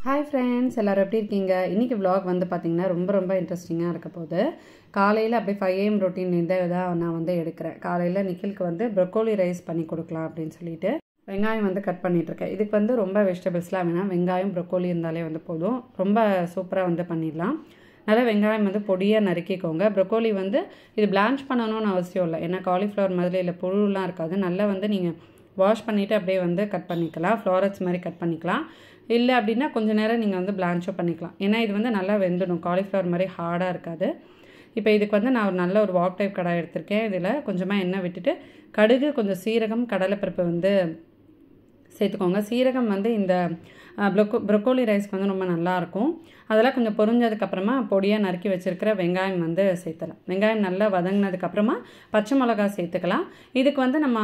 Hi friends, எல்லோரும் எப்படி இருக்கீங்க? இன்றைக்கி vlog வந்து பார்த்திங்கன்னா ரொம்ப இன்ட்ரெஸ்டிங்காக இருக்க போகுது. காலையில் அப்படியே 5 AM ரொட்டீன் தான் நான் வந்து எடுக்கிறேன். காலையில் நிக்கிலுக்கு வந்து ப்ரொக்கோலி ரைஸ் பண்ணி கொடுக்கலாம் அப்படின்னு சொல்லிட்டு வெங்காயம் வந்து கட் பண்ணிகிட்ருக்கேன். இதுக்கு வந்து ரொம்ப வெஜிடபிள்ஸ்லாம் வேணாம், வெங்காயம் ப்ரொக்கோலி இருந்தாலே வந்து போதும். ரொம்ப சூப்பராக வந்து பண்ணிடலாம். நல்லா வெங்காயம் வந்து பொடியாக நறுக்கிக்கோங்க. ப்ரொக்கோலி வந்து இது பிளான்ச் பண்ணணும்னு அவசியம் இல்லை, ஏன்னா காலிஃப்ளவர் மாதிரி இல்லை, புழுலாம் இருக்காது. நல்லா வந்து நீங்கள் வாஷ் பண்ணிவிட்டு அப்படியே வந்து கட் பண்ணிக்கலாம், ஃப்ளாரட்ஸ் மாதிரி கட் பண்ணிக்கலாம். இல்லை அப்படின்னா கொஞ்சம் நேரம் நீங்கள் வந்து பிளான்ச்சோ பண்ணிக்கலாம், ஏன்னா இது வந்து நல்லா வெந்துடும், காலிஃப்ளவர் மாதிரி ஹார்டாக இருக்காது. இப்போ இதுக்கு வந்து நான் ஒரு நல்ல ஒரு வாக் டைப் கடாய் எடுத்திருக்கேன். இதில் கொஞ்சமாக எண்ணெய் விட்டுட்டு கடுகு, கொஞ்சம் சீரகம், கடலைப்பருப்பு வந்து சேர்த்துக்கோங்க. சீரகம் வந்து இந்த ப்ரொக்கோலி ரைஸ்க்கு வந்து ரொம்ப நல்லாயிருக்கும். அதெல்லாம் கொஞ்சம் பொரிஞ்சதுக்கப்புறமா பொடியாக நறுக்கி வச்சுருக்கிற வெங்காயம் வந்து சேர்த்துலாம். வெங்காயம் நல்லா வதங்கினதுக்கப்புறமா பச்சை மிளகா சேர்த்துக்கலாம். இதுக்கு வந்து நம்ம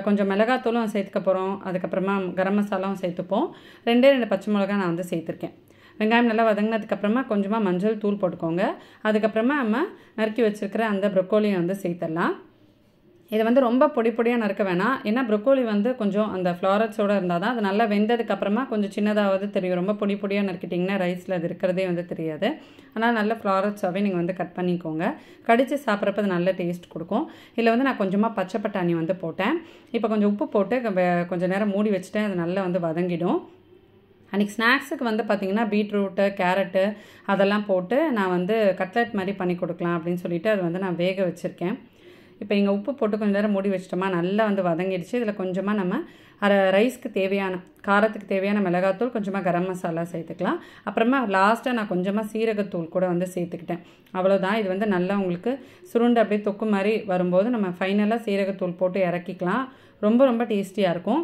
கொஞ்சம் மிளகாத்தூளும் சேர்த்துக்க போகிறோம், அதுக்கப்புறமா கரம் மசாலாவும் சேர்த்துப்போம். 2 பச்சை மிளகா நான் வந்து சேர்த்துருக்கேன். வெங்காயம் நல்லா வதங்கினதுக்கப்புறமா கொஞ்சமாக மஞ்சள் தூள் போட்டுக்கோங்க. அதுக்கப்புறமா நம்ம நறுக்கி வச்சுருக்கிற அந்த ப்ரொக்கோலியை வந்து சேர்த்துடலாம். இதை வந்து ரொம்ப பொடியாக நறுக்க வேணாம், ஏன்னா ப்ரொக்கோலி வந்து கொஞ்சம் அந்த ஃப்ளாரட்ஸோடு இருந்தால் தான் அது நல்லா வெந்ததுக்கப்புறமா கொஞ்சம் சின்னதாவது தெரியும். ரொம்ப பொடியாக நறுக்கிட்டிங்கன்னா ரைஸில் அது இருக்கிறதே வந்து தெரியாது. ஆனால் நல்ல ஃப்ளாரட்ஸாகவே நீங்கள் வந்து கட் பண்ணிக்கோங்க. கடித்து சாப்பிட்றப்ப அது நல்ல டேஸ்ட் கொடுக்கும். இதில் வந்து நான் கொஞ்சமாக பச்சை பட்டாணி வந்து போட்டேன். இப்போ கொஞ்சம் உப்பு போட்டு கொஞ்சம் நேரம் மூடி வச்சுட்டேன், அது நல்லா வந்து வதங்கிடும். அன்றைக்கி ஸ்நாக்ஸுக்கு வந்து பார்த்திங்கன்னா பீட்ரூட்டு, கேரட்டு அதெல்லாம் போட்டு நான் வந்து கட்லெட் மாதிரி பண்ணி கொடுக்கலாம் அப்படின்னு சொல்லிட்டு அது வந்து நான் வேக வச்சுருக்கேன். இப்போ இங்கே உப்பு போட்டு கொஞ்சம் நேரம் மூடி வச்சிட்டோமா, நல்லா வந்து வதங்கிடுச்சு. இதில் கொஞ்சமாக நம்ம ரைஸ்க்கு தேவையான காரத்துக்கு தேவையான மிளகாத்தூள், கொஞ்சமாக கரம் மசாலா சேர்த்துக்கலாம். அப்புறமா லாஸ்ட்டாக நான் கொஞ்சமாக சீரகத்தூள் கூட வந்து சேர்த்துக்கிட்டேன். அவ்வளோதான். இது வந்து நல்லா உங்களுக்கு சுருண்டு அப்படியே தொக்கு மாதிரி வரும்போது நம்ம ஃபைனலாக சீரகத்தூள் போட்டு இறக்கிக்கலாம். ரொம்ப டேஸ்டியாக இருக்கும்.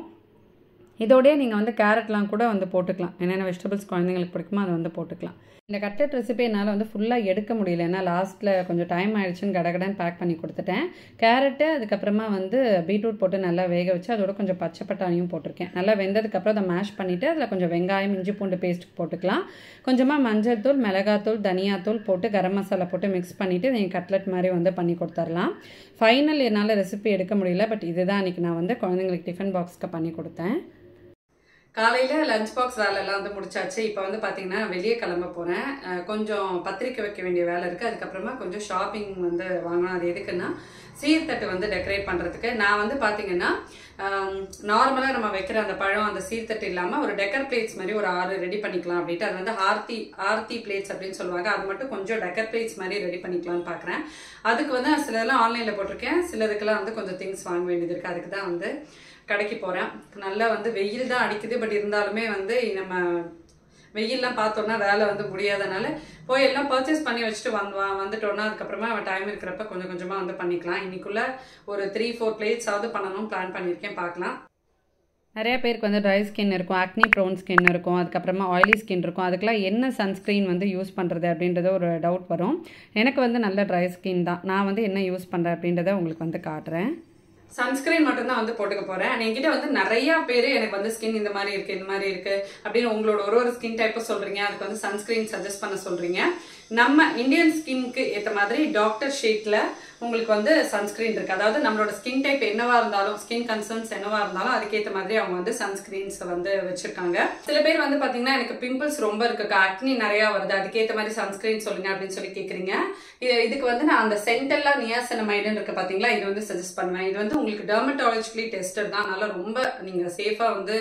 இதோடய நீங்கள் வந்து கேரட்லாம் கூட வந்து போட்டுக்கலாம், என்னென்ன வெஜிடபிள்ஸ் குழந்தைங்களுக்கு பிடிக்குமோ அதை வந்து போட்டுக்கலாம். இந்த கட்லெட் ரெசிபி என்னால் வந்து ஃபுல்லாக எடுக்க முடியல, ஏன்னா லாஸ்ட்டில் கொஞ்சம் டைம் ஆகிடுச்சுன்னு கடகடன்னு பேக் பண்ணி கொடுத்துட்டேன். கேரட்டு அதுக்கப்புறமா வந்து பீட்ரூட் போட்டு நல்லா வேக வச்சு அதோட கொஞ்சம் பச்சை பட்டாணியும் போட்டிருக்கேன். நல்லா வெந்ததுக்கப்புறம் அதை மேஷ் பண்ணிவிட்டு அதில் கொஞ்சம் வெங்காயம், இஞ்சி பூண்டு பேஸ்ட் போட்டுக்கலாம். கொஞ்சமாக மஞ்சள் தூள், மிளகாத்தூள், தனியாத்தூள் போட்டு கரம் மசாலா போட்டு மிக்ஸ் பண்ணிவிட்டு நீங்கள் கட்லெட் மாதிரி வந்து பண்ணி கொடுத்துடலாம். ஃபைனல் என்னால் ரெசிபி எடுக்க முடியல, பட் இதுதான் அன்றைக்கி நான் வந்து குழந்தைங்களுக்கு டிஃபன் பாக்ஸ்க்கு பண்ணி கொடுத்தேன். காலையில் லஞ்ச் பாக்ஸ் வேலையெல்லாம் வந்து முடிச்சாச்சு. இப்போ வந்து பார்த்திங்கன்னா வெளியே கிளம்ப போகிறேன். கொஞ்சம் பத்திரிக்கை வைக்க வேண்டிய வேலை இருக்குது. அதுக்கப்புறமா கொஞ்சம் ஷாப்பிங் வந்து வாங்கணும். அது எதுக்குன்னா சீர்தட்டு வந்து டெக்கரேட் பண்ணுறதுக்கு. நான் வந்து பார்த்திங்கன்னா நார்மலாக நம்ம வைக்கிற அந்த பழம், அந்த சீர்தட்டு இல்லாமல் ஒரு டெக்கர் பிளேட்ஸ் மாதிரி ஒரு 6 ரெடி பண்ணிக்கலாம் அப்படின்ட்டு. அது வந்து ஆர்த்தி பிளேட்ஸ் அப்படின்னு சொல்லுவாங்க. அது மட்டும் கொஞ்சம் டெக்கர் பிளேட்ஸ் மாதிரி ரெடி பண்ணிக்கலாம்னு பார்க்குறேன். அதுக்கு வந்து சிலதெல்லாம் ஆன்லைனில் போட்டிருக்கேன், சிலதுக்கெல்லாம் வந்து கொஞ்சம் திங்ஸ் வாங்க வேண்டியது இருக்குது. அதுக்கு தான் வந்து கடைக்கு போகிறேன். நல்லா வந்து வெயில் தான் அடிக்குது, பட் இருந்தாலுமே வந்து நம்ம வெயிலெலாம் பார்த்தோன்னா வேலை வந்து முடியாதனால போய் எல்லாம் பர்ச்சேஸ் பண்ணி வச்சுட்டு வந்துட்டோன்னா அதுக்கப்புறமா டைம் இருக்கிறப்ப கொஞ்சமாக வந்து பண்ணிக்கலாம். இன்னைக்குள்ளே ஒரு 3-4 பிளேட்ஸாவது பண்ணணும் பிளான் பண்ணியிருக்கேன், பார்க்கலாம். நிறைய பேருக்கு வந்து ட்ரை ஸ்கின் இருக்கும், ஆக்னி ப்ரோன் ஸ்கின் இருக்கும், அதுக்கப்புறமா ஆயிலி ஸ்கின் இருக்கும். அதுக்கெல்லாம் என்ன சன்ஸ்க்ரீன் வந்து யூஸ் பண்ணுறது அப்படின்றத ஒரு டவுட் வரும். எனக்கு வந்து நல்ல ட்ரை ஸ்கின் தான். நான் வந்து என்ன யூஸ் பண்ணுறேன் அப்படின்றத உங்களுக்கு வந்து காட்டுறேன். சன்ஸ்கிரீன் மட்டும்தான் வந்து போட்டுக்க போகிறேன். என்கிட்ட வந்து நிறையா பேர் எனக்கு வந்து ஸ்கின் இந்த மாதிரி இருக்குது அப்படின்னு உங்களோட ஒரு ஸ்கின் டைப்பை சொல்கிறீங்க. அதுக்கு வந்து சன்ஸ்கிரீன் சஜஸ்ட் பண்ண சொல்கிறீங்க. நம்ம இந்தியன் ஸ்கின்க்கு ஏற்ற மாதிரி டாக்டர் ஷேட்டில் உங்களுக்கு வந்து சன்ஸ்கிரீன் இருக்குது. அதாவது நம்மளோட ஸ்கின் டைப் என்னவா இருந்தாலும், ஸ்கின் கன்சர்ன்ஸ் என்னவா இருந்தாலும் அதுக்கேற்ற மாதிரி அவங்க வந்து சன்ஸ்கிரீன்ஸை வந்து வச்சுருக்காங்க. சில பேர் வந்து பார்த்தீங்கன்னா எனக்கு பிம்பிள்ஸ் ரொம்ப இருக்குது, ஆக்னி நிறையா வருது, அதுக்கேற்ற மாதிரி சன்ஸ்கிரீன் சொல்லுங்க அப்படின்னு சொல்லி கேட்குறீங்க. இதுக்கு வந்து நான் அந்த சென்டெல்லா நியாசனமைடுன்னு இருக்குது பார்த்தீங்களா, இது வந்து சஜஸ்ட் பண்ணுவேன். இது வந்து உங்களுக்கு டெர்மட்டாலஜிக்கலி டெஸ்டட் தான், அதனால ரொம்ப நீங்கள் சேஃபாக வந்து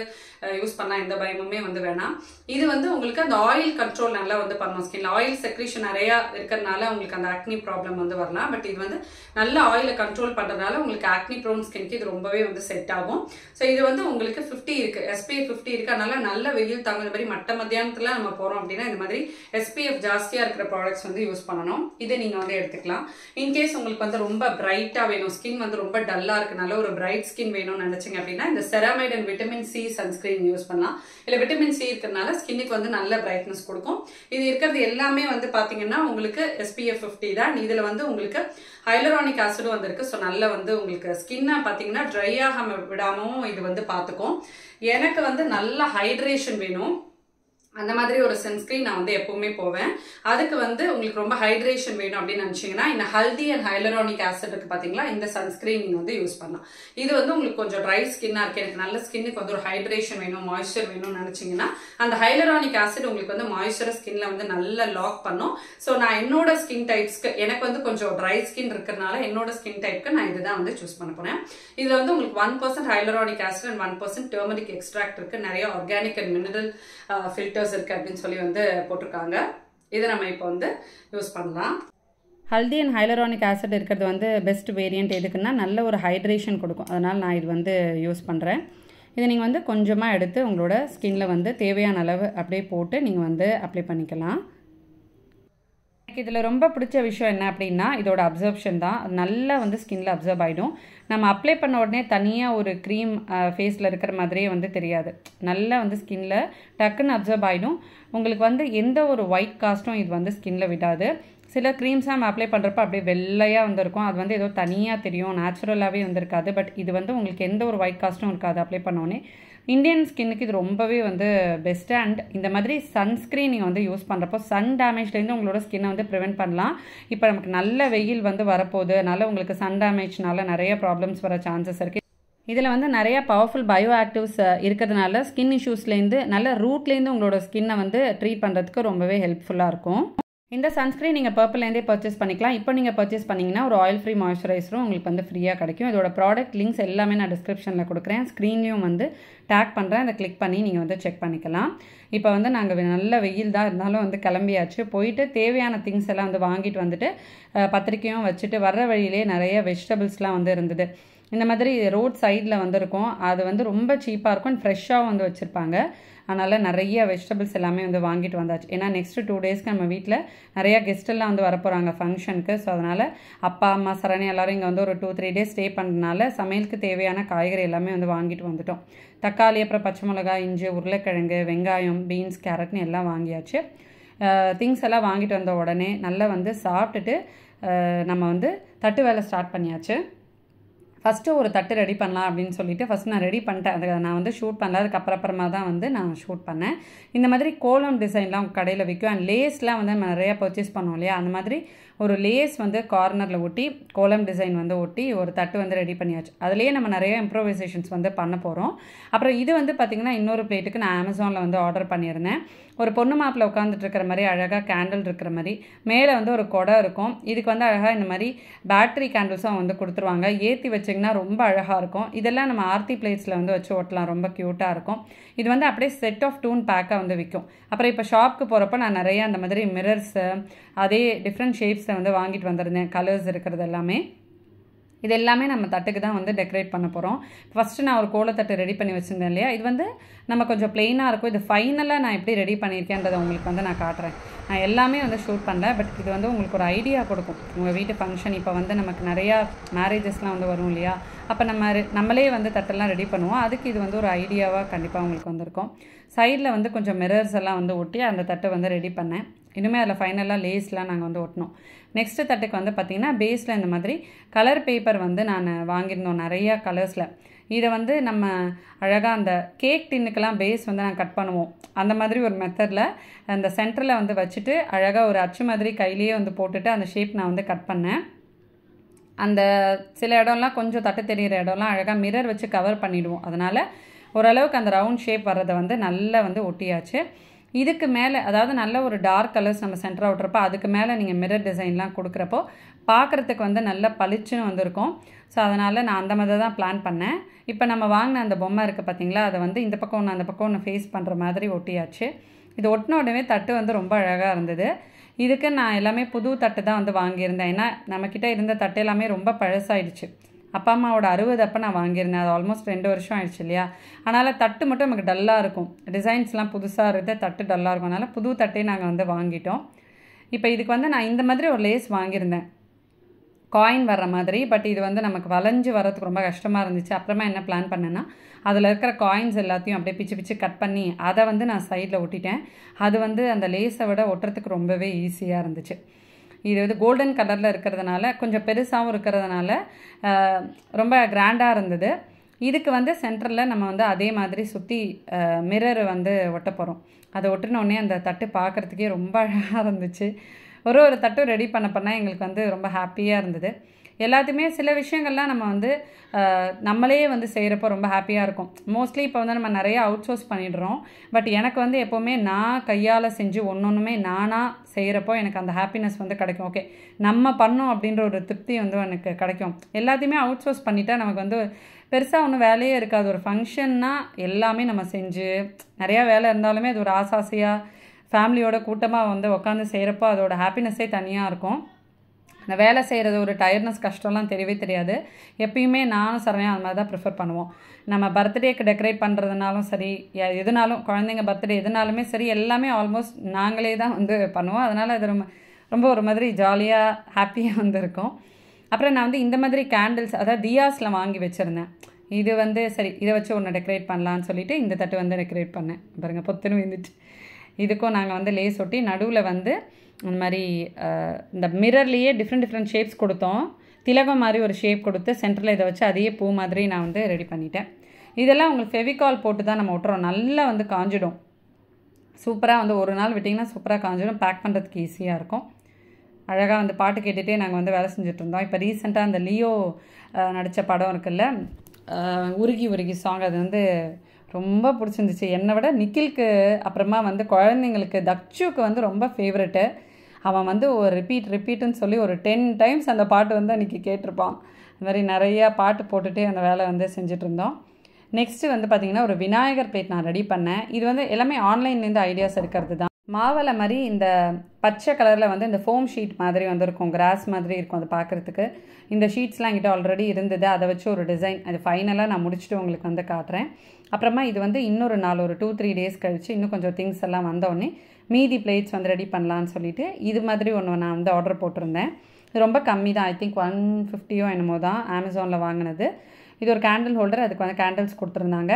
யூஸ் பண்ணால் எந்த பயமுமே வந்து வேணாம். இது வந்து உங்களுக்கு அந்த ஆயில் கண்ட்ரோல் நல்லா வந்து பண்ணும். ஸ்கின்ல ஆயில் செக்ரீஷன் நிறையா இருக்கிறதுனால உங்களுக்கு அந்த ஆக்னி ப்ராப்ளம் வந்து வரலாம். பட் இது வந்து நல்ல ஆயிலை கண்ட்ரோல் பண்ணுறதுனால உங்களுக்கு ஆக்னி ப்ரோன் ஸ்கின்க்கு இது ரொம்பவே வந்து செட் ஆகும். ஸோ இது வந்து உங்களுக்கு 50 இருக்குது, SPF 50 இருக்குது. அதனால நல்ல வெயில் தகுந்த மாதிரி மத்தியானத்தில் நம்ம போகிறோம் அப்படின்னா இந்த மாதிரி SPF ஜாஸ்தியாக இருக்கிற ப்ராடக்ட்ஸ் வந்து யூஸ் பண்ணணும். இதை நீங்கள் வந்து எடுத்துக்கலாம். இன்கேஸ் உங்களுக்கு வந்து ரொம்ப பிரைட்டாக வேணும், ஸ்கின் வந்து ரொம்ப டல்லாக இருக்கனால ஒரு பிரைட் ஸ்கின் வேணும்னு நினச்சிங்க அப்படின்னா இந்த ceramide and vitamin C sunscreen use பண்ணலாம். இல்லை விட்டமின் C இருக்கிறதுனால ஸ்கின்னுக்கு வந்து நல்ல பிரைட்னஸ் கொடுக்கும். இது இருக்கிறது எல்லாமே வந்து பார்த்தீங்கன்னா உங்களுக்கு SPF 50 தான். இதில் வந்து உங்களுக்கு ஹைலரானிக் ஆசிடும் வந்திருக்கு. ஸோ நல்லா வந்து உங்களுக்கு ஸ்கின்னை பார்த்தீங்கன்னா ட்ரை ஆகாம விடாமல் இது வந்து பார்த்துக்கும். எனக்கு வந்து நல்ல ஹைட்ரேஷன் வேணும், அந்த மாதிரி ஒரு சன்ஸ்கிரீன் நான் வந்து எப்பவுமே போவேன். அதுக்கு வந்து உங்களுக்கு ரொம்ப ஹைட்ரேஷன் வேணும் அப்படின்னு நினைச்சீங்கன்னா இந்த ஹல்தி அண்ட் ஹைலரானிக் ஆசிட் இருக்கு பாத்தீங்களா, இந்த சன்ஸ்கிரீன் நீங்க வந்து யூஸ் பண்ணலாம். இது வந்து உங்களுக்கு கொஞ்சம் ட்ரை ஸ்கின்னா இருக்கு, எனக்கு நல்ல ஸ்கின்னுக்கு வந்து ஒரு ஹைட்ரேஷன் வேணும், மாய்ஸ்சர் வேணும்னு நினைச்சீங்கன்னா அந்த ஹைலரானிக் ஆசிட் உங்களுக்கு வந்து மாய்ஸ்சரை ஸ்கின்ல வந்து நல்லா லாக் பண்ணும். ஸோ நான் என்னோட ஸ்கின் டைப்ஸ்க்கு, எனக்கு வந்து கொஞ்சம் ட்ரை ஸ்கின் இருக்கிறதுனால என்னோட ஸ்கின் டைப்க்கு நான் இதுதான் வந்து சூஸ் பண்ண போறேன். இதுல வந்து உங்களுக்கு 1% hyaluronic acid and 1% turmeric extract இருக்கு. நிறைய ஆர்கானிக் அண்ட் மினரல் ஃபில்டர்ஸ் இருக்கு அப்படின்னு சொல்லி வந்து போட்டிருக்காங்க. இதை நம்ம இப்போ வந்து யூஸ் பண்ணலாம். ஹல்தி அண்ட் ஹைலரானிக் ஆசிட் இருக்கிறது வந்து பெஸ்ட் வேரியன்ட் எதுக்குன்னா நல்ல ஒரு ஹைட்ரேஷன் கொடுக்கும். அதனால் நான் இது வந்து யூஸ் பண்ணுறேன். இதை நீங்கள் வந்து கொஞ்சமாக எடுத்து உங்களோட ஸ்கின்ல வந்து தேவையான அளவு அப்படியே போட்டு நீங்கள் வந்து அப்ளை பண்ணிக்கலாம். எனக்கு இதில் ரொம்ப பிடிச்ச விஷயம் என்ன அப்படின்னா இதோட அப்சர்ப்ஷன் தான். நல்லா வந்து ஸ்கின்ல அப்சர்வ் ஆகிடும். நம்ம அப்ளை பண்ண உடனே தனியாக ஒரு க்ரீம் ஃபேஸில் இருக்கிற மாதிரியே வந்து தெரியாது. நல்லா வந்து ஸ்கின்ல டக்குன்னு அப்சர்வ் ஆகிடும். உங்களுக்கு வந்து எந்த ஒரு ஒயிட் காஸ்ட்டும் இது வந்து ஸ்கின்ல விடாது. சில க்ரீம்ஸாக நம்ம அப்ளை பண்ணுறப்ப அப்படியே வெள்ளையாக வந்திருக்கும், அது வந்து ஏதோ தனியாக தெரியும், நேச்சுரலாகவே வந்திருக்காது. பட் இது வந்து உங்களுக்கு எந்த ஒரு ஒயிட் காஸ்ட்டும் இருக்காது அப்ளை பண்ணோடனே. இந்தியன் ஸ்கின்னுக்கு இது ரொம்பவே வந்து பெஸ்ட்டு. அண்ட் இந்த மாதிரி சன்ஸ்க்ரீன் நீங்கள் வந்து யூஸ் பண்ணுறப்போ சன் டேமேஜ்லேருந்து உங்களோட ஸ்கின்னை வந்து ப்ரிவெண்ட் பண்ணலாம். இப்போ நமக்கு நல்ல வெயில் வந்து வரப்போகுது, அதனால் உங்களுக்கு சன் டேமேஜ்னால நிறைய ப்ராப்ளம்ஸ் வர சான்சஸ் இருக்குது. இதில் வந்து நிறைய பவர்ஃபுல் பயோ ஆக்டிவ்ஸ் இருக்கிறதுனால ஸ்கின் இஷ்யூஸ்லேருந்து நல்ல ரூட்லேருந்து உங்களோட ஸ்கின்னை வந்து ட்ரீட் பண்ணுறதுக்கு ரொம்பவே ஹெல்ப்ஃபுல்லாக இருக்கும். இந்த சன்ஸ்க்ரீன் நீங்கள் பர்பிள்லேருந்தே பர்ச்சேஸ் பண்ணிக்கலாம். இப்போ நீங்கள் பர்ச்சேஸ் பண்ணிங்கன்னா ஒரு ஆயில் ஃப்ரீ மாய்ஸ்சரைசரும் உங்களுக்கு வந்து ஃப்ரீயாக கிடைக்கும். இதோட ப்ராடக்ட் லிங்க்ஸ் எல்லாமே நான் டிஸ்கிரிப்ஷனில் கொடுக்குறேன், ஸ்க்ரீன்லேயும் வந்து டேக் பண்ணுறேன், அதை கிளிக் பண்ணி நீங்கள் வந்து செக் பண்ணிக்கலாம். இப்போ வந்து நாங்கள் நல்ல வெயில் தான் இருந்தாலும் வந்து கிளம்பியாச்சு. போயிட்டு தேவையான திங்ஸ் எல்லாம் வந்து வாங்கிட்டு வந்துட்டு பத்திரிக்கையும் வச்சுட்டு வர்ற வழியிலே நிறைய வெஜிடபிள்ஸ்லாம் வந்து இருந்தது. இந்த மாதிரி ரோட் சைடில் வந்துருக்கும், அது வந்து ரொம்ப சீப்பாக இருக்கும் அண்ட் ஃப்ரெஷ்ஷாக வந்து வச்சுருப்பாங்க. அதனால் நிறைய வெஜிடபிள்ஸ் எல்லாமே வந்து வாங்கிட்டு வந்தாச்சு. ஏன்னா நெக்ஸ்ட்டு 2 டேஸ்க்கு நம்ம வீட்டில் நிறையா கெஸ்ட்டெல்லாம் வந்து வரப்போகிறாங்க ஃபங்க்ஷனுக்கு. ஸோ அதனால் அப்பா அம்மா சரணி எல்லோரும் இங்கே வந்து ஒரு 2-3 டேஸ் ஸ்டே பண்ணுறதுனால சமையலுக்கு தேவையான காய்கறி எல்லாமே வந்து வாங்கிட்டு வந்துட்டோம். தக்காளி, அப்புறம் பச்சை மிளகாய், இஞ்சி, உருளைக்கிழங்கு, வெங்காயம், பீன்ஸ், கேரட்னு எல்லாம் வாங்கியாச்சு. திங்ஸ் எல்லாம் வாங்கிட்டு வந்த உடனே நல்லா வந்து சாப்பிட்டுட்டு நம்ம வந்து தட்டு வேலை ஸ்டார்ட் பண்ணியாச்சு. ஃபஸ்ட்டு ஒரு தட்டு ரெடி பண்ணலாம் அப்படின்னு சொல்லிட்டு ஃபஸ்ட் நான் ரெடி பண்ணிட்டேன். அதை நான் வந்து ஷூட் பண்ணல, அதுக்கப்புறமா தான் வந்து நான் ஷூட் பண்ணேன். இந்த மாதிரி கோலம் டிசைன்லாம் உங்கள் கடையில் விற்கும். அண்ட் லேஸ்லாம் வந்து நம்ம நிறையா பர்ச்சேஸ் பண்ணுவோம் இல்லையா, அந்த மாதிரி ஒரு லேஸ் வந்து கார்னரில் ஒட்டி கோலம் டிசைன் வந்து ஒட்டி ஒரு தட்டு வந்து ரெடி பண்ணியாச்சு. அதுலேயே நம்ம நிறைய இம்ப்ரோவைசேஷன்ஸ் வந்து பண்ண போகிறோம். அப்புறம் இது வந்து பார்த்திங்கன்னா இன்னொரு பிளேட்டுக்கு நான் அமேசானில் வந்து ஆர்டர் பண்ணியிருந்தேன். ஒரு பொண்ணு மாப்பிள்ள உட்காந்துட்டு இருக்கிற மாதிரி அழகாக கேண்டில் இருக்கிற மாதிரி மேலே வந்து ஒரு குடம் இருக்கும். இதுக்கு வந்து அழகாக இந்த மாதிரி பேட்டரி கேண்டில்ஸும் வந்து கொடுத்துருவாங்க. ஏற்றி வச்சிங்கன்னா ரொம்ப அழகாக இருக்கும். இதெல்லாம் நம்ம ஆர்த்தி பிளேட்ஸில் வந்து வச்சு ஓட்டலாம், ரொம்ப க்யூட்டாக இருக்கும். இது வந்து அப்படியே செட் ஆஃப் 2 பேக்காக வந்து விற்கும். அப்புறம் இப்போ ஷாப்புக்கு போகிறப்ப நான் நிறைய அந்த மாதிரி மிரர்ஸு அதே டிஃப்ரெண்ட் ஷேப்ஸில் வந்து வாங்கிட்டு வந்திருந்தேன், கலர்ஸ் இருக்கிறது எல்லாமே. இது எல்லாமே நம்ம தட்டுக்கு தான் வந்து டெக்கரேட் பண்ண போகிறோம். ஃபஸ்ட்டு நான் ஒரு கோலத்தட்டு ரெடி பண்ணி வச்சுருந்தேன் இல்லையா, இது வந்து நம்ம கொஞ்சம் ப்ளெயினாக இருக்கும். இது ஃபைனலாக நான் எப்படி ரெடி பண்ணியிருக்கேன்றதை உங்களுக்கு வந்து நான் காட்டுறேன். நான் எல்லாமே வந்து ஷூட் பண்ணல, பட் இது வந்து உங்களுக்கு ஒரு ஐடியா கொடுக்கும். உங்கள் வீட்டு ஃபங்க்ஷன் இப்போ வந்து நமக்கு நிறையா மேரேஜஸ்லாம் வந்து வரும் இல்லையா, அப்போ நம்மளே வந்து தட்டெல்லாம் ரெடி பண்ணுவோம். அதுக்கு இது வந்து ஒரு ஐடியாவாக கண்டிப்பாக உங்களுக்கு வந்திருக்கும். சைடில் வந்து கொஞ்சம் மிரர்ஸ் எல்லாம் வந்து ஒட்டி அந்த தட்டை வந்து ரெடி பண்ணேன். இனிமேல் அதில் ஃபைனலாக லேஸ்லாம் நாங்கள் வந்து ஒட்டினோம். நெக்ஸ்ட்டு தட்டுக்கு வந்து பார்த்திங்கன்னா பேஸில் இந்த மாதிரி கலர் பேப்பர் வந்து நான் வாங்கியிருந்தோம் நிறையா கலர்ஸில். இதை வந்து நம்ம அழகாக அந்த கேக் டின்னுக்கெல்லாம் பேஸ் வந்து நான் கட் பண்ணுவோம். அந்த மாதிரி ஒரு மெத்தடில் அந்த சென்டரில் வந்து வச்சுட்டு அழகாக ஒரு அச்சு மாதிரி கையிலேயே வந்து போட்டுட்டு அந்த ஷேப் நான் வந்து கட் பண்ணேன். அந்த சில இடம்லாம் கொஞ்சம் தட்டு தெரிகிற இடம்லாம் அழகாக மிரர் வச்சு கவர் பண்ணிவிடுவோம். அதனால் ஓரளவுக்கு அந்த ரவுண்ட் ஷேப் வர்றதை வந்து நல்லா வந்து ஒட்டியாச்சு. இதுக்கு மேலே அதாவது நல்ல ஒரு டார்க் கலர்ஸ் நம்ம சென்டராக விட்றப்போ அதுக்கு மேலே நீங்கள் மிரர் டிசைன்லாம் கொடுக்குறப்போ பார்க்குறதுக்கு வந்து நல்லா பளிச்சுன்னு வந்திருக்கும். ஸோ அதனால் நான் அந்த மாதிரி தான் பிளான் பண்ணேன். இப்போ நம்ம வாங்கின அந்த பொம்மை இருக்குது பார்த்தீங்களா, அதை வந்து இந்த பக்கம் ஒன்று அந்த பக்கம் ஒன்று ஃபேஸ் பண்ணுற மாதிரி ஒட்டியாச்சு. இது ஒட்டின உடனே தட்டு வந்து ரொம்ப அழகாக இருந்தது. இதுக்கு நான் எல்லாமே புது தட்டு தான் வந்து வாங்கியிருந்தேன். ஏன்னா நம்மக்கிட்ட இருந்த தட்டு எல்லாமே ரொம்ப பழசாயிடுச்சு. அப்பா அம்மாவோட 60 அப்போ நான் வாங்கியிருந்தேன். அது ஆல்மோஸ்ட் 2 வருஷம் ஆயிடுச்சு இல்லையா. அதனால் தட்டு மட்டும் நமக்கு டல்லாக இருக்கும், டிசைன்ஸ்லாம் புதுசாக இருக்குது, தட்டு டல்லாக இருக்கும். அதனால் புது தட்டே நாங்கள் வந்து வாங்கிட்டோம். இப்போ இதுக்கு வந்து நான் இந்த மாதிரி ஒரு லேஸ் வாங்கியிருந்தேன், காயின் வர்ற மாதிரி. பட் இது வந்து நமக்கு வளைஞ்சு வரதுக்கு ரொம்ப கஷ்டமாக இருந்துச்சு. அப்புறமா என்ன பிளான் பண்ணேன்னா அதில் இருக்கிற காயின்ஸ் எல்லாத்தையும் அப்படியே பிச்சு பிச்சு கட் பண்ணி அதை வந்து நான் சைடில் ஒட்டிட்டேன். அது வந்து அந்த லேஸை விட ஒட்டுறதுக்கு ரொம்பவே ஈஸியாக இருந்துச்சு. இது வந்து கோல்டன் கலரில் இருக்கிறதுனால கொஞ்சம் பெருசாகவும் இருக்கிறதுனால ரொம்ப கிராண்டாக இருந்தது. இதுக்கு வந்து சென்டரில் நம்ம வந்து அதே மாதிரி சுற்றி மிரர் வந்து ஒட்ட போகிறோம். அதை ஒட்டினோடனே அந்த தட்டு பார்க்குறதுக்கே ரொம்ப அழகாக இருந்துச்சு. ஒரு தட்டும் ரெடி பண்ண எங்களுக்கு வந்து ரொம்ப ஹாப்பியாக இருந்தது. எல்லாத்தையுமே சில விஷயங்கள்லாம் நம்ம வந்து நம்மளே வந்து செய்கிறப்போ ரொம்ப ஹாப்பியாக இருக்கும். மோஸ்ட்லி இப்போ வந்து நம்ம நிறைய அவுட் சோர்ஸ் பண்ணிடுறோம். பட் எனக்கு வந்து எப்போவுமே நான் கையால் செஞ்சு ஒன்றுமே நானாக செய்கிறப்போ எனக்கு அந்த ஹாப்பினஸ் வந்து கிடைக்கும். ஓகே, நம்ம பண்ணோம் அப்படின்ற ஒரு திருப்தி வந்து எனக்கு கிடைக்கும். எல்லாத்தையுமே அவுட் சோர்ஸ் பண்ணிட்டா நமக்கு வந்து பெருசாக ஒன்றும் வேலையே இருக்காது. ஒரு ஃபங்க்ஷன்னா எல்லாமே நம்ம செஞ்சு நிறையா வேலை இருந்தாலுமே அது ஒரு ஆசாசியாக ஃபேமிலியோட கூட்டமாக வந்து உட்காந்து செய்கிறப்போ அதோட ஹாப்பினஸ்ஸே தனியாக இருக்கும். அந்த வேலை செய்கிறது ஒரு டயர்ட்னஸ் கஷ்டம்லாம் தெரியவே தெரியாது. எப்பயுமே நானும் சரணையும் அது மாதிரி தான் ப்ரிஃபர் பண்ணுவோம். நம்ம பர்த்டேக்கு டெக்கரேட் பண்ணுறதுனாலும் சரி, எதுனாலும் குழந்தைங்க பர்த்டே எதுனாலுமே சரி, எல்லாமே ஆல்மோஸ்ட் நாங்களே தான் வந்து பண்ணுவோம். அதனால் அது ரொம்ப ஒரு மாதிரி ஜாலியாக ஹாப்பியாக வந்து இருக்கும். அப்புறம் நான் வந்து இந்த மாதிரி கேண்டில்ஸ், அதாவது தியாஸில் வாங்கி வச்சுருந்தேன். இது வந்து சரி இதை வச்சு ஒன்று டெக்கரேட் பண்ணலான்னு சொல்லிவிட்டு இந்த தட்டு வந்து டெக்கரேட் பண்ணேன். பாருங்கள், பொத்துன்னு வந்துட்டு. இதுக்கும் நாங்கள் வந்து லேஸ் ஒட்டி நடுவில் வந்து இந்த மாதிரி இந்த மிரர்லேயே டிஃப்ரெண்ட் ஷேப்ஸ் கொடுத்தோம். திலகம் மாதிரி ஒரு ஷேப் கொடுத்து சென்டரில் இதை வச்சு அதையே பூ மாதிரி நான் வந்து ரெடி பண்ணிட்டேன். இதெல்லாம் உங்களுக்கு ஃபெவிகால் போட்டு தான் நம்ம ஒட்டுறோம். நல்லா வந்து காஞ்சிடும். சூப்பராக வந்து ஒரு நாள் விட்டிங்கன்னா சூப்பராக காஞ்சிடும். பேக் பண்ணுறதுக்கு ஈஸியாக இருக்கும். அழகாக வந்து பாட்டு கேட்டுகிட்டே நாங்கள் வந்து வேலை செஞ்சுட்ருந்தோம். இப்போ ரீசெண்டாக அந்த லியோ நடித்த படம் இருக்குல்ல, உருகி சாங், அது வந்து ரொம்ப பிடிச்சிருந்துச்சு. என்னை விட நிக்கிலுக்கு அப்புறமா வந்து குழந்தைங்களுக்கு தக்ஷுக்கு வந்து ரொம்ப ஃபேவரெட்டு. அவன் வந்து ஒரு ரிப்பீட்டுன்னு சொல்லி ஒரு 10 டைம்ஸ் அந்த பாட்டு வந்து அன்றைக்கி கேட்டிருப்பான். அது மாதிரி நிறையா பாட்டு போட்டுகிட்டே அந்த வேலை வந்து செஞ்சிட்ருந்தோம். நெக்ஸ்ட்டு வந்து பார்த்திங்கன்னா ஒரு விநாயகர் பிளேட் நான் ரெடி பண்ணேன். இது வந்து எல்லாமே ஆன்லைன்லேருந்து ஐடியாஸ் இருக்கிறது தான். மாவலை மாதிரி இந்த பச்சை கலரில் வந்து இந்த ஃபோம் ஷீட் மாதிரி வந்து இருக்கும், கிராஸ் மாதிரி இருக்கும் அது பார்க்குறதுக்கு. இந்த ஷீட்ஸ்லாம் என்கிட்ட ஆல்ரெடி இருந்தது. அதை வச்சு ஒரு டிசைன், அது ஃபைனலாக நான் முடிச்சுட்டு உங்களுக்கு வந்து காட்டுறேன். அப்புறமா இது வந்து இன்னொரு நாள் ஒரு 2-3 டேஸ் கழித்து இன்னும் கொஞ்சம் திங்ஸ் எல்லாம் வந்தோடனே மீதி பிளேட்ஸ் வந்து ரெடி பண்ணலான்னு சொல்லிவிட்டு இது மாதிரி ஒன்று நான் வந்து ஆர்டர் போட்டிருந்தேன். இது ரொம்ப கம்மி தான், ஐ திங்க் 150 என்னமோ தான் அமேசானில் வாங்கினது. இது ஒரு கேண்டில் ஹோல்டர், அதுக்கு வந்து கேண்டில்ஸ் கொடுத்துருந்தாங்க.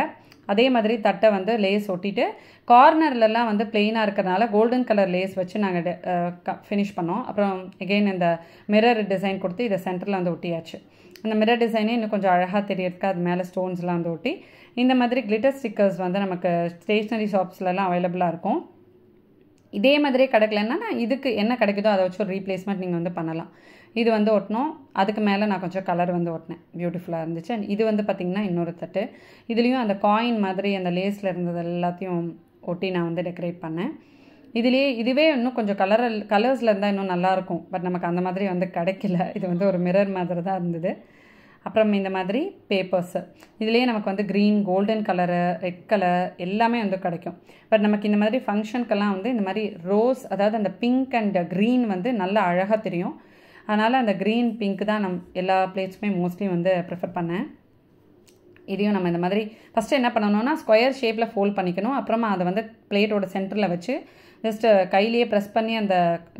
அதே மாதிரி தட்டை வந்து லேஸ் ஒட்டிட்டு கார்னர்லலாம் வந்து பிளெயினாக இருக்கிறதுனால கோல்டன் கலர் லேஸ் வச்சு நாங்கள் ஃபினிஷ் பண்ணோம். அப்புறம் எகெயின் இந்த மிரர் டிசைன் கொடுத்து இதை சென்டரில் வந்து ஒட்டியாச்சு. அந்த மிரர் டிசைனே இன்னும் கொஞ்சம் அழகாக தெரியறதுக்கு அது மேலே ஸ்டோன்ஸ்லாம் வந்து ஒட்டி இந்த மாதிரி கிளிட்டர் ஸ்டிக்கர்ஸ் வந்து நமக்கு ஸ்டேஷ்னரி ஷாப்ஸ்லலாம் அவைலபிளாக இருக்கும். இதே மாதிரியே கிடைக்கலன்னா இதுக்கு என்ன கிடைக்குதோ அதை வச்சு ஒரு ரீப்ளேஸ்மெண்ட் நீங்கள் வந்து பண்ணலாம். இது வந்து ஒட்டினோம். அதுக்கு மேலே நான் கொஞ்சம் கலர் வந்து ஒட்டினேன். பியூட்டிஃபுல்லாக இருந்துச்சு. அண்ட் இது வந்து பார்த்திங்கன்னா இன்னொரு தட்டு. இதுலேயும் அந்த காயின் மாதிரி அந்த லேஸில் இருந்தது எல்லாத்தையும் ஒட்டி நான் வந்து டெக்கரேட் பண்ணேன். இதுவே இன்னும் கொஞ்சம் கலர்ஸில் இருந்தால் இன்னும் நல்லாயிருக்கும். பட் நமக்கு அந்த மாதிரி வந்து கிடைக்கல. இது வந்து ஒரு மிரர் மாதிரி தான் இருந்தது. அப்புறம் இந்த மாதிரி பேப்பர்ஸு, இதுலேயே நமக்கு வந்து green, golden colour, red colour எல்லாமே வந்து கிடைக்கும். பட் நமக்கு இந்த மாதிரி ஃபங்க்ஷனுக்கெல்லாம் வந்து இந்த மாதிரி ரோஸ், அதாவது அந்த பிங்க் அண்ட் க்ரீன் வந்து நல்லா அழகாக தெரியும். அதனால் அந்த க்ரீன் பிங்க் தான் எல்லா பிளேட்ஸுமே மோஸ்ட்லி வந்து ப்ரிஃபர் பண்ணேன். இதையும் நம்ம இந்த மாதிரி ஃபஸ்ட்டு என்ன பண்ணணும்னா ஸ்கொயர் ஷேப்பில் ஃபோல்ட் பண்ணிக்கணும். அப்புறமா அதை வந்து பிளேட்டோட சென்டரில் வச்சு ஜஸ்ட்டு கையிலேயே ப்ரெஸ் பண்ணி அந்த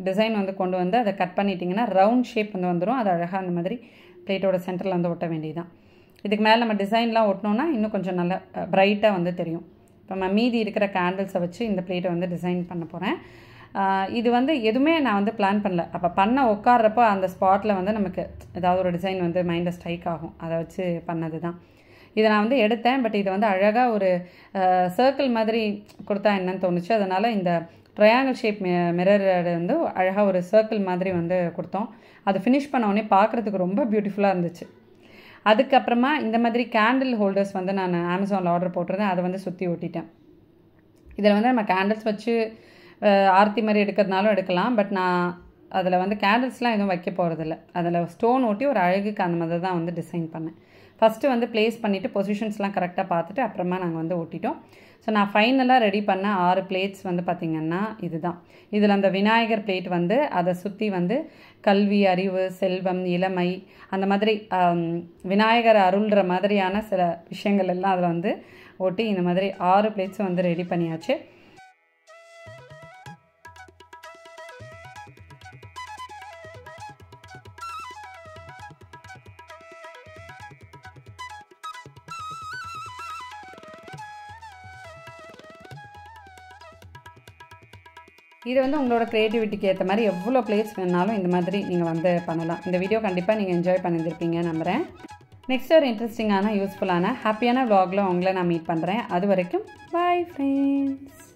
டிசைன் வந்து கொண்டு வந்து அதை கட் பண்ணிட்டிங்கன்னா ரவுண்ட் ஷேப் வந்து வந்துடும். அது அழகாக அந்த மாதிரி பிளேட்டோட சென்டரில் வந்து ஒட்ட வேண்டியதுதான். இதுக்கு மேலே நம்ம டிசைன்லாம் ஒட்டினோன்னா இன்னும் கொஞ்சம் நல்லா ப்ரைட்டாக வந்து தெரியும். இப்போ நம்ம மீதி இருக்கிற கேண்டில்ஸை வச்சு இந்த பிளேட்டை வந்து டிசைன் பண்ண போகிறேன். இது வந்து எதுவுமே நான் வந்து பிளான் பண்ணல. அப்போ பண்ண உட்கார்றப்போ அந்த ஸ்பாட்டில் வந்து நமக்கு ஏதாவது ஒரு டிசைன் வந்து மைண்டில் ஸ்ட்ரைக் ஆகும். அதை வச்சு பண்ணது தான். இதை நான் வந்து எடுத்தேன். பட் இதை வந்து அழகாக ஒரு சர்க்கிள் மாதிரி கொடுத்தா என்னன்னு தோணுச்சு. அதனால் இந்த ட்ரையாங்கிள் ஷேப் மிரர் வந்து அழகாக ஒரு சர்க்கிள் மாதிரி வந்து கொடுத்தோம். அது ஃபினிஷ் பண்ணோடனே பார்க்குறதுக்கு ரொம்ப பியூட்டிஃபுல்லாக இருந்துச்சு. அதுக்கப்புறமா இந்த மாதிரி கேண்டில் ஹோல்டர்ஸ் வந்து நான் அமேசானில் ஆர்டர் போட்டிருந்தேன். அதை வந்து சுற்றி ஒட்டிட்டேன். இதில் வந்து நம்ம கேண்டில்ஸ் வச்சு ஆர்த்தி மாதிரி எடுக்கிறதுனாலும் எடுக்கலாம். பட் நான் அதில் வந்து கேண்டில்ஸ்லாம் எதுவும் வைக்க போகிறதில்ல. அதில் ஸ்டோன் ஒட்டி ஒரு அழகுக்கு அந்த மாதிரி தான் வந்து டிசைன் பண்ணேன். ஃபஸ்ட்டு வந்து ப்ளேஸ் பண்ணிவிட்டு பொசிஷன்ஸ்லாம் கரெக்டாக பார்த்துட்டு அப்புறமா நாங்கள் வந்து ஒட்டிட்டோம். ஸோ நான் ஃபைனலாக ரெடி பண்ண 6 பிளேட்ஸ் வந்து பார்த்திங்கன்னா இதுதான். இதில் அந்த விநாயகர் பிளேட் வந்து அதை சுற்றி வந்து கல்வி, அறிவு, செல்வம், இளமை, அந்த மாதிரி விநாயகர் அருள்ற மாதிரியான சில விஷயங்கள் எல்லாம் அதில் வந்து ஒட்டி இந்த மாதிரி 6 பிளேட்ஸும் வந்து ரெடி பண்ணியாச்சு. இது வந்து உங்களோட க்ரியேட்டிவிட்டிக்கு ஏற்ற மாதிரி எவ்வளோ பிளேட்ஸ் வேணாலும் இந்த மாதிரி நீங்கள் வந்து பண்ணலாம். இந்த வீடியோ கண்டிப்பாக நீங்கள் என்ஜாய் பண்ணியிருப்பீங்க நம்புகிறேன். நெக்ஸ்ட் ஒரு இன்ட்ரெஸ்டிங்கான யூஸ்ஃபுல்லான ஹாப்பியான vlogல உங்களை நான் மீட் பண்ணுறேன். அது வரைக்கும் பாய் ஃப்ரெண்ட்ஸ்.